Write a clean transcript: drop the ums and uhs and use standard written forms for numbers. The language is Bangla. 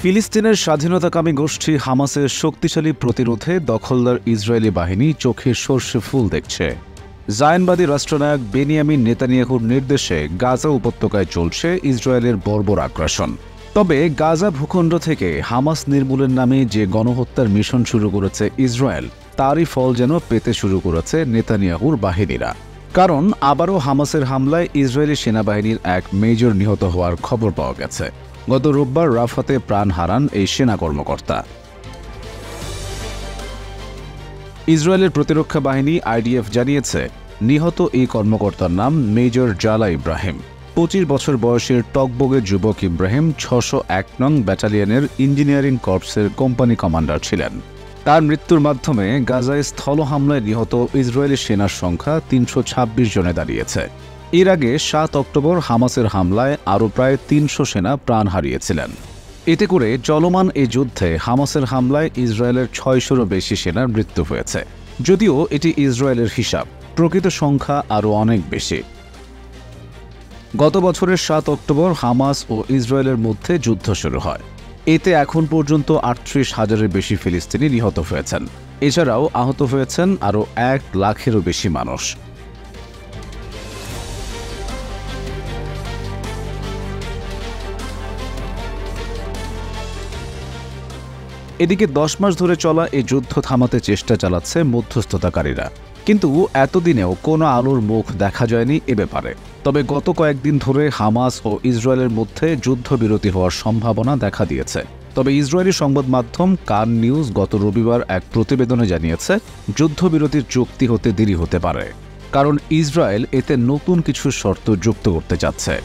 ফিলিস্তিনের স্বাধীনতাকামী গোষ্ঠী হামাসের শক্তিশালী প্রতিরোধে দখলদার ইসরায়েলি বাহিনী চোখে সর্ষে ফুল দেখছে। জায়নবাদী রাষ্ট্রনায়ক বেনিয়ামিন নেতানিয়াহুর নির্দেশে গাজা উপত্যকায় চলছে ইসরায়েলের বর্বর আগ্রাসন। তবে গাজা ভূখণ্ড থেকে হামাস নির্মূলের নামে যে গণহত্যার মিশন শুরু করেছে ইসরায়েল, তারই ফল যেন পেতে শুরু করেছে নেতানিয়াহুর বাহিনীরা। কারণ আবারও হামাসের হামলায় ইসরায়েলি সেনাবাহিনীর এক মেজর নিহত হওয়ার খবর পাওয়া গেছে। গত রোববার রাফাতে প্রাণ হারান এই সেনা কর্মকর্তা। ইসরায়েলের প্রতিরক্ষা বাহিনী আইডিএফ জানিয়েছে, নিহত এই কর্মকর্তার নাম মেজর জালা ইব্রাহিম। 25 বছর বয়সের টকবগে যুবক ইব্রাহিম 601 নং ব্যাটালিয়নের ইঞ্জিনিয়ারিং কর্পসের কোম্পানি কমান্ডার ছিলেন। তার মৃত্যুর মাধ্যমে গাজায় স্থল হামলায় নিহত ইসরায়েলি সেনার সংখ্যা 326 জনে দাঁড়িয়েছে। এর আগে 7 অক্টোবর হামাসের হামলায় আরও প্রায় 300 সেনা প্রাণ হারিয়েছিলেন। এতে করে চলমান এই যুদ্ধে হামাসের হামলায় ইসরায়েলের 600-রও বেশি সেনার মৃত্যু হয়েছে। যদিও এটি ইসরায়েলের হিসাব, প্রকৃত সংখ্যা আরও অনেক বেশি। গত বছরের 7 অক্টোবর হামাস ও ইসরায়েলের মধ্যে যুদ্ধ শুরু হয়। এতে এখন পর্যন্ত 38,000-এর বেশি ফিলিস্তিনি নিহত হয়েছেন। এছাড়াও আহত হয়েছেন আরও 1 লাখেরও বেশি মানুষ। এদিকে 10 মাস ধরে চলা এই যুদ্ধ থামাতে চেষ্টা চালাচ্ছে মধ্যস্থতাকারীরা, কিন্তু এতদিনেও কোনো আলোর মুখ দেখা যায়নি এ ব্যাপারে। তবে গত কয়েকদিন ধরে হামাস ও ইসরায়েলের মধ্যে যুদ্ধবিরতি হওয়ার সম্ভাবনা দেখা দিয়েছে। তবে ইসরায়েলি সংবাদ মাধ্যম কান নিউজ গত রবিবার এক প্রতিবেদনে জানিয়েছে, যুদ্ধবিরতির চুক্তি হতে দেরি হতে পারে, কারণ ইসরায়েল এতে নতুন কিছু শর্ত যুক্ত করতে চাচ্ছে।